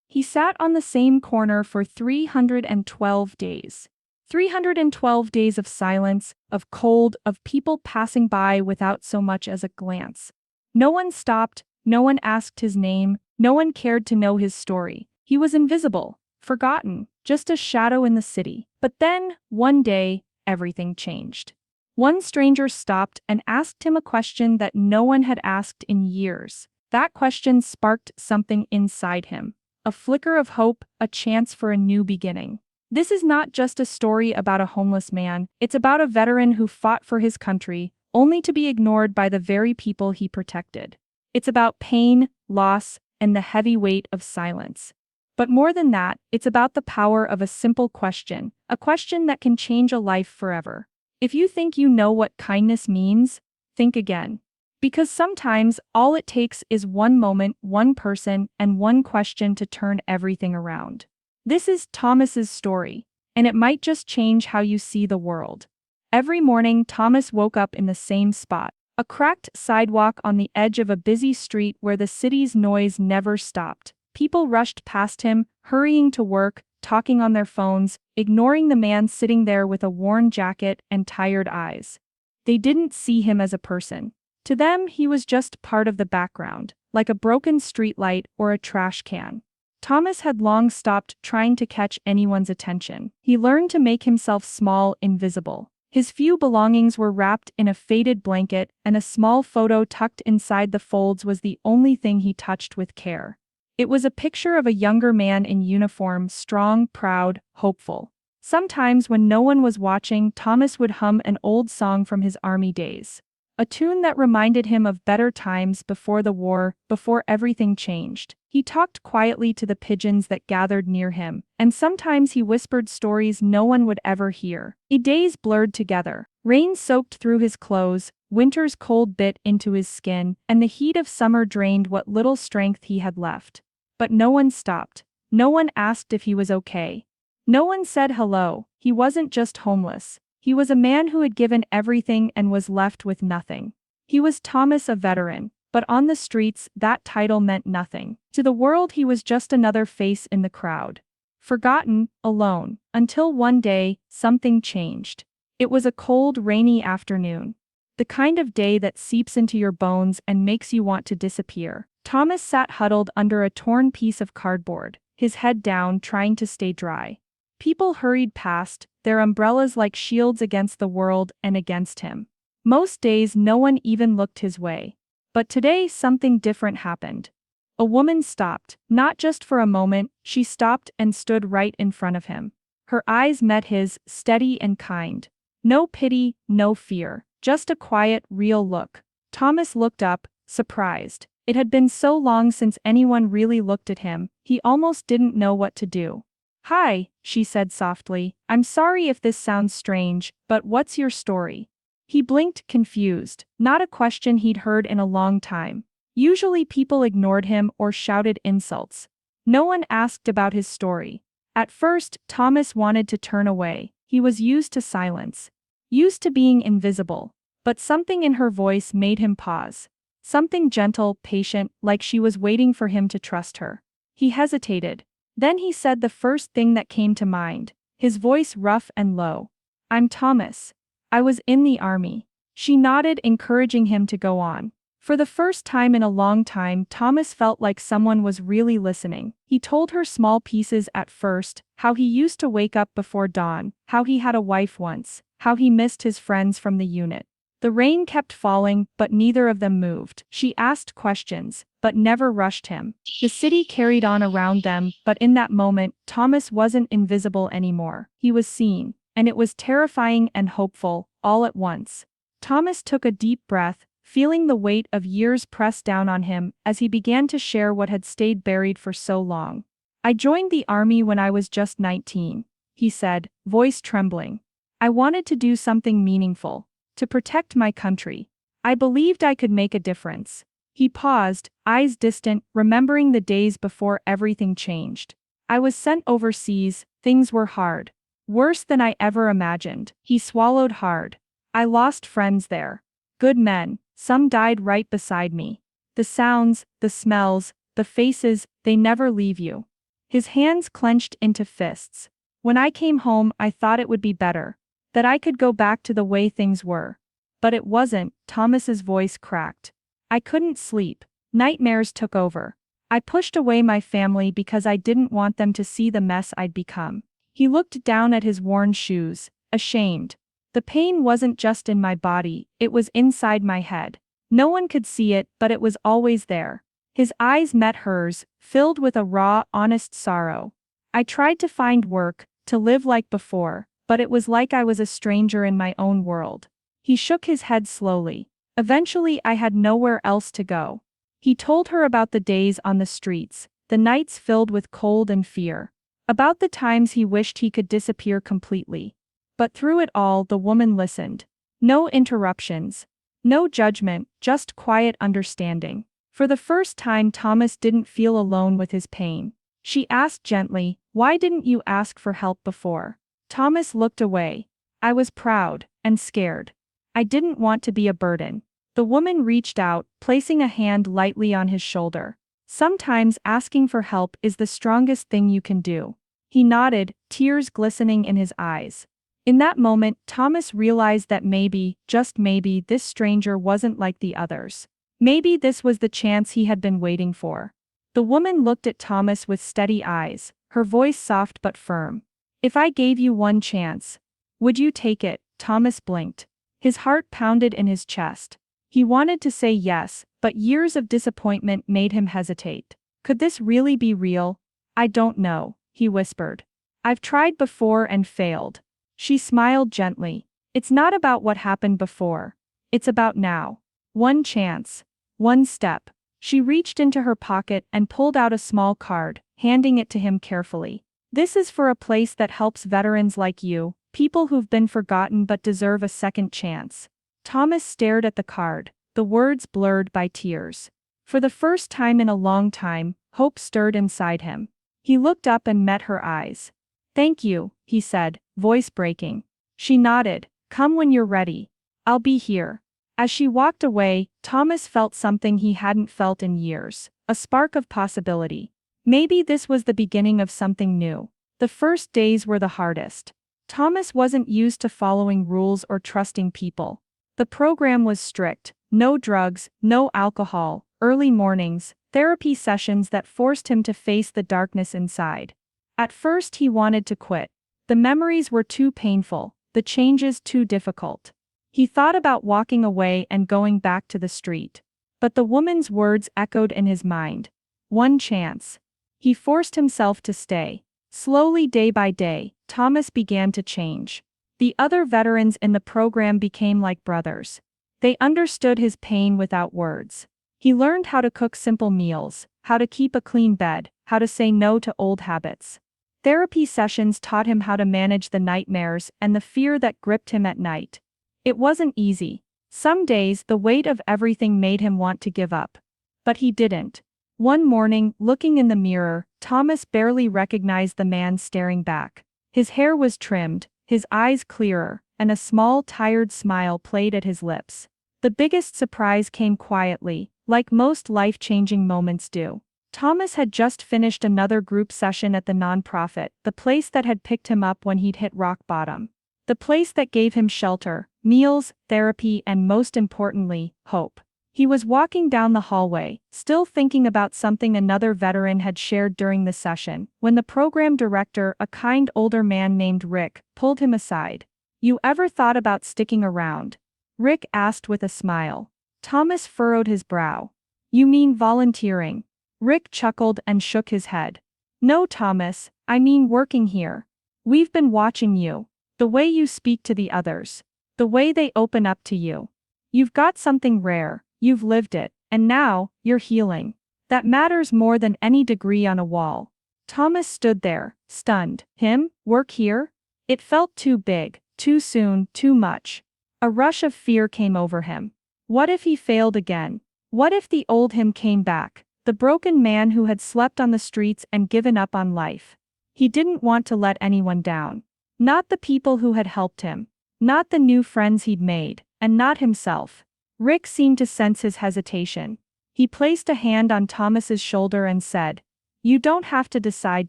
He sat on the same corner for 312 days. 312 days of silence, of cold, of people passing by without so much as a glance. No one stopped, no one asked his name, no one cared to know his story. He was invisible, forgotten, just a shadow in the city. But then, one day, everything changed. One stranger stopped and asked him a question that no one had asked in years. That question sparked something inside him. A flicker of hope, a chance for a new beginning. This is not just a story about a homeless man, it's about a veteran who fought for his country, only to be ignored by the very people he protected. It's about pain, loss, and the heavy weight of silence. But more than that, it's about the power of a simple question, a question that can change a life forever. If you think you know what kindness means, think again. Because sometimes all it takes is one moment, one person, and one question to turn everything around. This is Thomas's story, and it might just change how you see the world. Every morning, Thomas woke up in the same spot, a cracked sidewalk on the edge of a busy street where the city's noise never stopped. People rushed past him, hurrying to work, talking on their phones, ignoring the man sitting there with a worn jacket and tired eyes. They didn't see him as a person. To them, he was just part of the background, like a broken streetlight or a trash can. Thomas had long stopped trying to catch anyone's attention. He learned to make himself small, invisible. His few belongings were wrapped in a faded blanket, and a small photo tucked inside the folds was the only thing he touched with care. It was a picture of a younger man in uniform, strong, proud, hopeful. Sometimes when no one was watching, Thomas would hum an old song from his army days. A tune that reminded him of better times before the war, before everything changed. He talked quietly to the pigeons that gathered near him, and sometimes he whispered stories no one would ever hear. Days blurred together. Rain soaked through his clothes, winter's cold bit into his skin, and the heat of summer drained what little strength he had left. But no one stopped. No one asked if he was okay. No one said hello. He wasn't just homeless. He was a man who had given everything and was left with nothing. He was Thomas, a veteran, but on the streets, that title meant nothing. To the world, he was just another face in the crowd. Forgotten, alone, until one day, something changed. It was a cold, rainy afternoon. The kind of day that seeps into your bones and makes you want to disappear. Thomas sat huddled under a torn piece of cardboard, his head down, trying to stay dry. People hurried past, their umbrellas like shields against the world and against him. Most days no one even looked his way. But today something different happened. A woman stopped, not just for a moment, she stopped and stood right in front of him. Her eyes met his, steady and kind. No pity, no fear, just a quiet, real look. Thomas looked up, surprised. It had been so long since anyone really looked at him, he almost didn't know what to do. "Hi," she said softly. "I'm sorry if this sounds strange, but what's your story?" He blinked, confused. Not a question he'd heard in a long time. Usually people ignored him or shouted insults. No one asked about his story. At first, Thomas wanted to turn away. He was used to silence. Used to being invisible. But something in her voice made him pause. Something gentle, patient, like she was waiting for him to trust her. He hesitated. Then he said the first thing that came to mind, his voice rough and low. "I'm Thomas. I was in the army." She nodded, encouraging him to go on. For the first time in a long time, Thomas felt like someone was really listening. He told her small pieces at first, how he used to wake up before dawn, how he had a wife once, how he missed his friends from the unit. The rain kept falling, but neither of them moved. She asked questions, but never rushed him. The city carried on around them, but in that moment, Thomas wasn't invisible anymore. He was seen, and it was terrifying and hopeful, all at once. Thomas took a deep breath, feeling the weight of years press down on him as he began to share what had stayed buried for so long. "I joined the army when I was just 19, he said, voice trembling. "I wanted to do something meaningful. To protect my country. I believed I could make a difference." He paused, eyes distant, remembering the days before everything changed. "I was sent overseas, things were hard. Worse than I ever imagined." He swallowed hard. "I lost friends there. Good men, some died right beside me. The sounds, the smells, the faces, they never leave you. His hands clenched into fists. When I came home, I thought it would be better. That I could go back to the way things were. But it wasn't. Thomas's voice cracked. I couldn't sleep. Nightmares took over. I pushed away my family because I didn't want them to see the mess I'd become. He looked down at his worn shoes, ashamed. The pain wasn't just in my body, it was inside my head. No one could see it, but it was always there. His eyes met hers, filled with a raw, honest sorrow. I tried to find work, to live like before, but it was like I was a stranger in my own world. He shook his head slowly. Eventually I had nowhere else to go. He told her about the days on the streets, the nights filled with cold and fear. About the times he wished he could disappear completely. But through it all, the woman listened. No interruptions. No judgment, just quiet understanding. For the first time, Thomas didn't feel alone with his pain. She asked gently, "Why didn't you ask for help before?" Thomas looked away. "I was proud and scared. I didn't want to be a burden." The woman reached out, placing a hand lightly on his shoulder. "Sometimes asking for help is the strongest thing you can do." He nodded, tears glistening in his eyes. In that moment, Thomas realized that maybe, just maybe, this stranger wasn't like the others. Maybe this was the chance he had been waiting for. The woman looked at Thomas with steady eyes, her voice soft but firm. "If I gave you one chance, would you take it?" Thomas blinked. His heart pounded in his chest. He wanted to say yes, but years of disappointment made him hesitate. Could this really be real? "I don't know," he whispered. "I've tried before and failed." She smiled gently. "It's not about what happened before. It's about now. One chance. One step." She reached into her pocket and pulled out a small card, handing it to him carefully. "This is for a place that helps veterans like you, people who've been forgotten but deserve a second chance." Thomas stared at the card, the words blurred by tears. For the first time in a long time, hope stirred inside him. He looked up and met her eyes. "Thank you," he said, voice breaking. She nodded. "Come when you're ready. I'll be here." As she walked away, Thomas felt something he hadn't felt in years, a spark of possibility. Maybe this was the beginning of something new. The first days were the hardest. Thomas wasn't used to following rules or trusting people. The program was strict: no drugs, no alcohol, early mornings, therapy sessions that forced him to face the darkness inside. At first he wanted to quit. The memories were too painful, the changes too difficult. He thought about walking away and going back to the street. But the woman's words echoed in his mind. One chance. He forced himself to stay. Slowly, day by day, Thomas began to change. The other veterans in the program became like brothers. They understood his pain without words. He learned how to cook simple meals, how to keep a clean bed, how to say no to old habits. Therapy sessions taught him how to manage the nightmares and the fear that gripped him at night. It wasn't easy. Some days the weight of everything made him want to give up. But he didn't. One morning, looking in the mirror, Thomas barely recognized the man staring back. His hair was trimmed, his eyes clearer, and a small, tired smile played at his lips. The biggest surprise came quietly, like most life-changing moments do. Thomas had just finished another group session at the nonprofit, the place that had picked him up when he'd hit rock bottom. The place that gave him shelter, meals, therapy, and most importantly, hope. He was walking down the hallway, still thinking about something another veteran had shared during the session, when the program director, a kind older man named Rick, pulled him aside. "You ever thought about sticking around?" Rick asked with a smile. Thomas furrowed his brow. "You mean volunteering?" Rick chuckled and shook his head. "No, Thomas, I mean working here. We've been watching you. The way you speak to the others. The way they open up to you. You've got something rare, you've lived it, and now, you're healing. That matters more than any degree on a wall." Thomas stood there, stunned. Him? Work here? It felt too big, too soon, too much. A rush of fear came over him. What if he failed again? What if the old him came back? The broken man who had slept on the streets and given up on life. He didn't want to let anyone down. Not the people who had helped him. Not the new friends he'd made, and not himself. Rick seemed to sense his hesitation. He placed a hand on Thomas's shoulder and said, You don't have to decide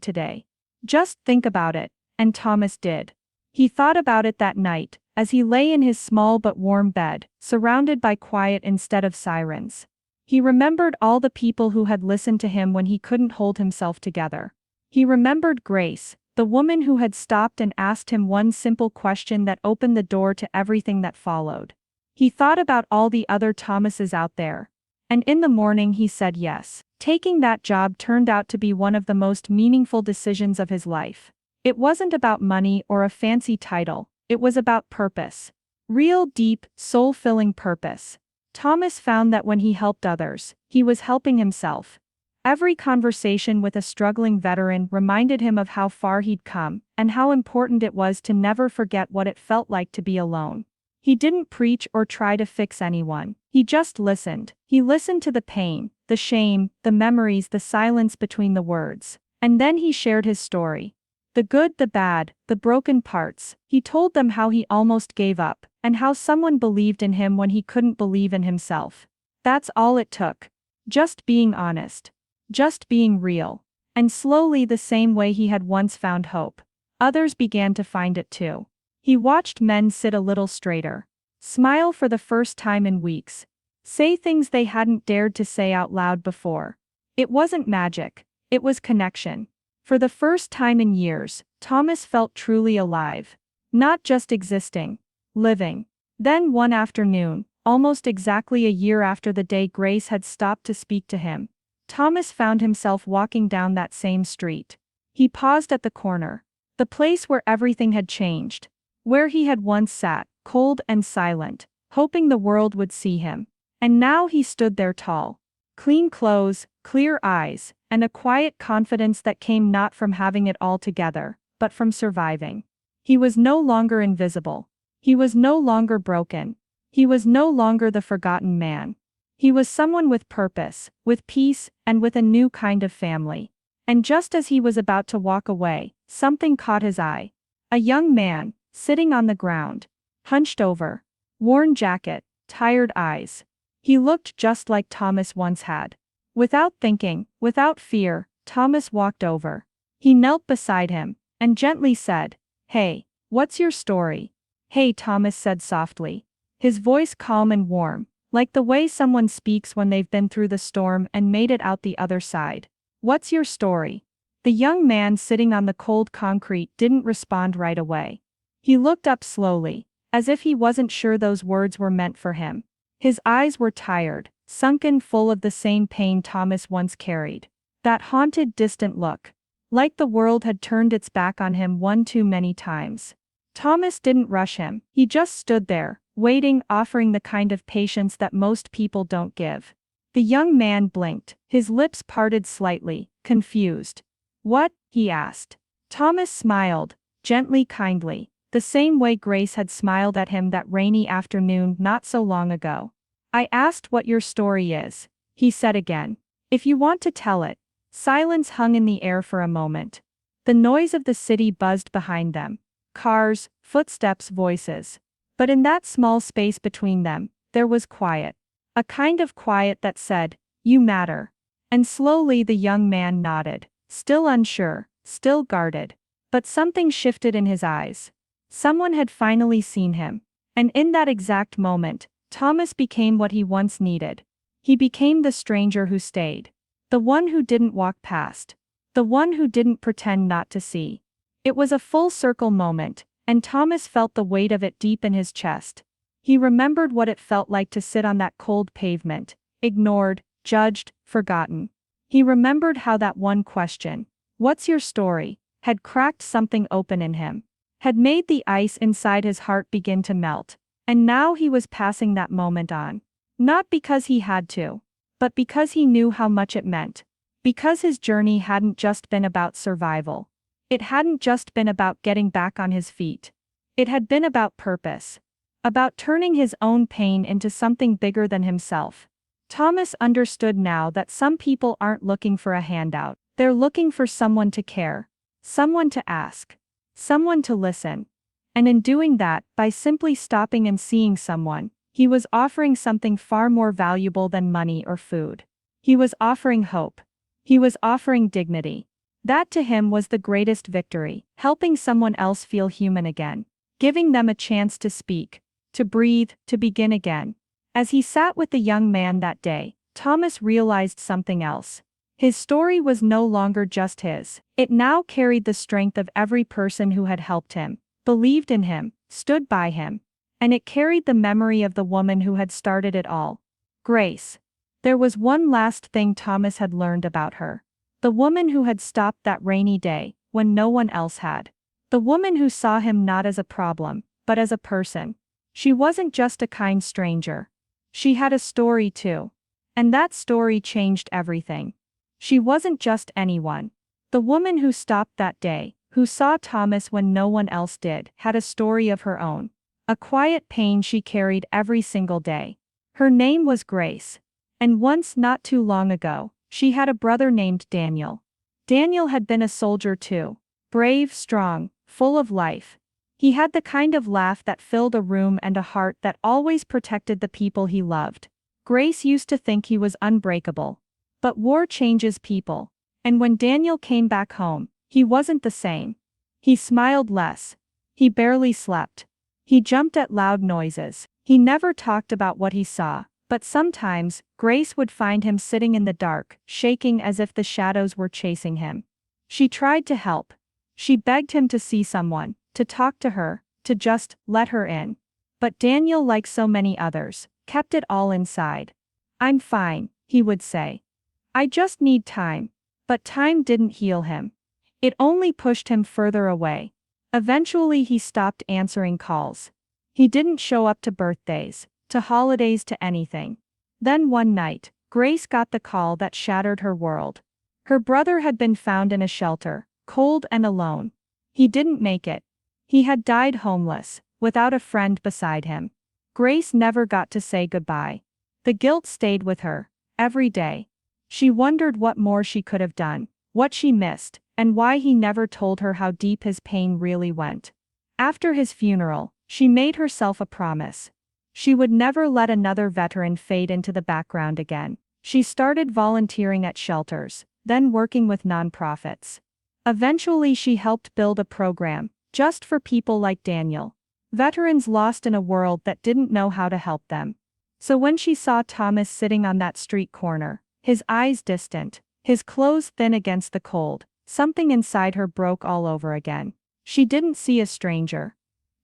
today. Just think about it, and Thomas did. He thought about it that night, as he lay in his small but warm bed, surrounded by quiet instead of sirens. He remembered all the people who had listened to him when he couldn't hold himself together. He remembered Grace, the woman who had stopped and asked him one simple question that opened the door to everything that followed. He thought about all the other Thomases out there. And in the morning he said yes. Taking that job turned out to be one of the most meaningful decisions of his life. It wasn't about money or a fancy title, it was about purpose. Real, deep, soul-filling purpose. Thomas found that when he helped others, he was helping himself. Every conversation with a struggling veteran reminded him of how far he'd come, and how important it was to never forget what it felt like to be alone. He didn't preach or try to fix anyone. He just listened. He listened to the pain, the shame, the memories, the silence between the words. And then he shared his story. The good, the bad, the broken parts. He told them how he almost gave up, and how someone believed in him when he couldn't believe in himself. That's all it took. Just being honest. Just being real. And slowly, the same way he had once found hope, others began to find it too. He watched men sit a little straighter, smile for the first time in weeks, say things they hadn't dared to say out loud before. It wasn't magic, it was connection. For the first time in years, Thomas felt truly alive. Not just existing, living. Then one afternoon, almost exactly a year after the day Grace had stopped to speak to him, Thomas found himself walking down that same street. He paused at the corner, the place where everything had changed, where he had once sat, cold and silent, hoping the world would see him. And now he stood there tall. Clean clothes, clear eyes, and a quiet confidence that came not from having it all together, but from surviving. He was no longer invisible. He was no longer broken. He was no longer the forgotten man. He was someone with purpose, with peace, and with a new kind of family. And just as he was about to walk away, something caught his eye. A young man, sitting on the ground, hunched over, worn jacket, tired eyes. He looked just like Thomas once had. Without thinking, without fear, Thomas walked over. He knelt beside him, and gently said, "Hey, what's your story?" "Hey," Thomas said softly, his voice calm and warm, like the way someone speaks when they've been through the storm and made it out the other side. "What's your story?" The young man sitting on the cold concrete didn't respond right away. He looked up slowly, as if he wasn't sure those words were meant for him. His eyes were tired, sunken, full of the same pain Thomas once carried. That haunted, distant look. Like the world had turned its back on him one too many times. Thomas didn't rush him. He just stood there, waiting, offering the kind of patience that most people don't give. The young man blinked, his lips parted slightly, confused. "What?" he asked. Thomas smiled, gently, kindly, the same way Grace had smiled at him that rainy afternoon not so long ago. "I asked what your story is," he said again. "If you want to tell it." Silence hung in the air for a moment. The noise of the city buzzed behind them. Cars, footsteps, voices. But in that small space between them, there was quiet. A kind of quiet that said, "You matter." And slowly the young man nodded, still unsure, still guarded. But something shifted in his eyes. Someone had finally seen him. And in that exact moment, Thomas became what he once needed. He became the stranger who stayed. The one who didn't walk past. The one who didn't pretend not to see. It was a full circle moment, and Thomas felt the weight of it deep in his chest. He remembered what it felt like to sit on that cold pavement, ignored, judged, forgotten. He remembered how that one question, "What's your story?" had cracked something open in him, had made the ice inside his heart begin to melt. And now he was passing that moment on. Not because he had to, but because he knew how much it meant. Because his journey hadn't just been about survival. It hadn't just been about getting back on his feet. It had been about purpose. About turning his own pain into something bigger than himself. Thomas understood now that some people aren't looking for a handout. They're looking for someone to care. Someone to ask. Someone to listen. And in doing that, by simply stopping and seeing someone, he was offering something far more valuable than money or food. He was offering hope. He was offering dignity. That to him was the greatest victory, helping someone else feel human again, giving them a chance to speak, to breathe, to begin again. As he sat with the young man that day, Thomas realized something else. His story was no longer just his. It now carried the strength of every person who had helped him, believed in him, stood by him. And it carried the memory of the woman who had started it all. Grace. There was one last thing Thomas had learned about her. The woman who had stopped that rainy day, when no one else had. The woman who saw him not as a problem, but as a person. She wasn't just a kind stranger. She had a story too. And that story changed everything. She wasn't just anyone. The woman who stopped that day, who saw Thomas when no one else did, had a story of her own. A quiet pain she carried every single day. Her name was Grace. And once not too long ago, she had a brother named Daniel. Daniel had been a soldier too. Brave, strong, full of life. He had the kind of laugh that filled a room and a heart that always protected the people he loved. Grace used to think he was unbreakable. But war changes people. And when Daniel came back home, he wasn't the same. He smiled less. He barely slept. He jumped at loud noises. He never talked about what he saw. But sometimes, Grace would find him sitting in the dark, shaking as if the shadows were chasing him. She tried to help. She begged him to see someone, to talk to her, to just let her in. But Daniel, like so many others, kept it all inside. "I'm fine," he would say. "I just need time." But time didn't heal him. It only pushed him further away. Eventually he stopped answering calls. He didn't show up to birthdays, to holidays, to anything. Then one night, Grace got the call that shattered her world. Her brother had been found in a shelter, cold and alone. He didn't make it. He had died homeless, without a friend beside him. Grace never got to say goodbye. The guilt stayed with her, every day. She wondered what more she could have done, what she missed, and why he never told her how deep his pain really went. After his funeral, she made herself a promise. She would never let another veteran fade into the background again. She started volunteering at shelters, then working with nonprofits. Eventually she helped build a program, just for people like Daniel. Veterans lost in a world that didn't know how to help them. So when she saw Thomas sitting on that street corner, his eyes distant, his clothes thin against the cold, something inside her broke all over again. She didn't see a stranger.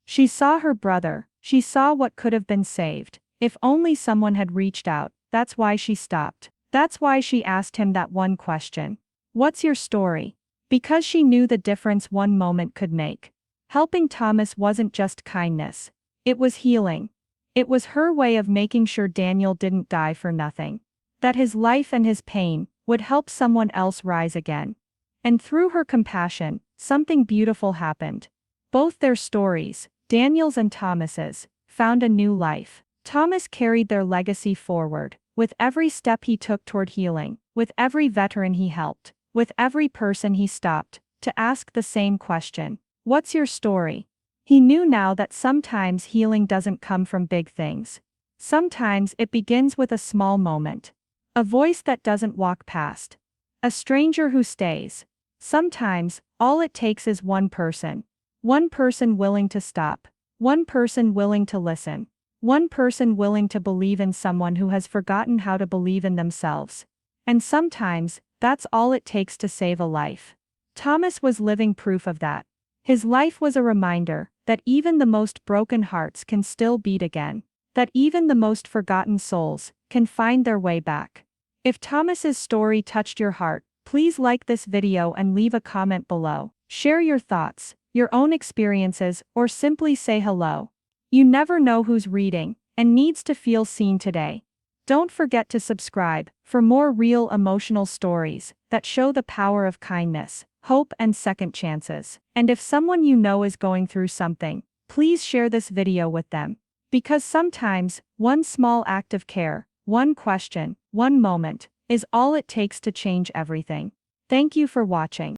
She saw her brother. She saw what could have been saved, if only someone had reached out. That's why she stopped. That's why she asked him that one question. "What's your story?" Because she knew the difference one moment could make. Helping Thomas wasn't just kindness. It was healing. It was her way of making sure Daniel didn't die for nothing. That his life and his pain would help someone else rise again. And through her compassion, something beautiful happened. Both their stories, Daniel's and Thomas's, found a new life. Thomas carried their legacy forward, with every step he took toward healing, with every veteran he helped, with every person he stopped to ask the same question. What's your story? He knew now that sometimes healing doesn't come from big things. Sometimes it begins with a small moment. A voice that doesn't walk past. A stranger who stays. Sometimes, all it takes is one person. One person willing to stop. One person willing to listen. One person willing to believe in someone who has forgotten how to believe in themselves. And sometimes, that's all it takes to save a life. Thomas was living proof of that. His life was a reminder that even the most broken hearts can still beat again. That even the most forgotten souls can find their way back. If Thomas's story touched your heart, please like this video and leave a comment below. Share your thoughts, your own experiences, or simply say hello. You never know who's reading and needs to feel seen today. Don't forget to subscribe for more real emotional stories that show the power of kindness, hope, and second chances. And if someone you know is going through something, please share this video with them. Because sometimes, one small act of care, one question, one moment, is all it takes to change everything. Thank you for watching.